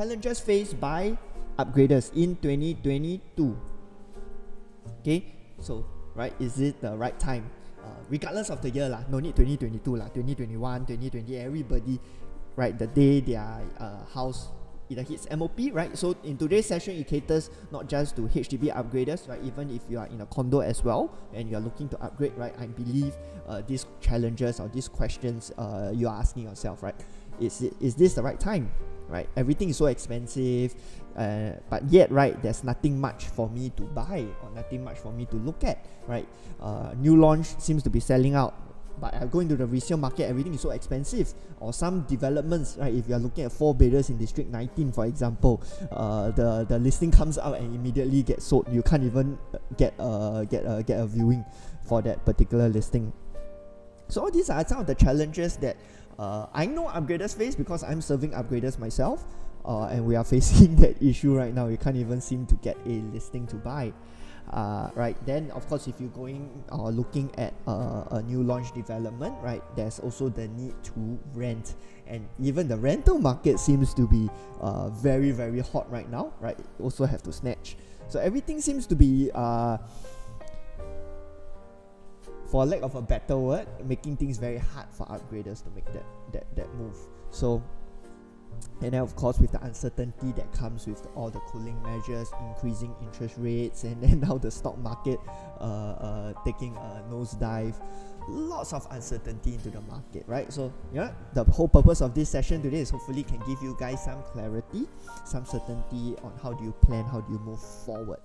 challenges faced by upgraders in 2022. Okay, so right, is it the right time? Regardless of the year lah, no need 2022 lah, 2021, 2020, everybody, right, the day their house either hits MOP, right? So in today's session, it caters not just to HDB upgraders, right? Even if you are in a condo as well and you are looking to upgrade, right? I believe these challenges or these questions you are asking yourself, right? Is this the right time, right? Everything is so expensive, but yet, right, there's nothing much for me to buy or nothing much for me to look at, right? New launch seems to be selling out, but I go into the resale market, everything is so expensive. Or some developments, right? If you are looking at 4 bedrooms in District 19, for example, the listing comes out and immediately gets sold. You can't even get a viewing for that particular listing. So these are some of the challenges that I know upgraders face because I'm serving upgraders myself, and we are facing that issue right now. You can't even seem to get a listing to buy. Right, then of course, if you're going or looking at a new launch development, right, there's also the need to rent, and even the rental market seems to be very, very hot right now, right? You also have to snatch. So everything seems to be, for lack of a better word, making things very hard for upgraders to make that move. So, and then of course, with the uncertainty that comes with all the cooling measures, increasing interest rates, and then now the stock market taking a nosedive, lots of uncertainty into the market, right? So yeah, the whole purpose of this session today is hopefully can give you guys some clarity, some certainty on how do you plan, how do you move forward.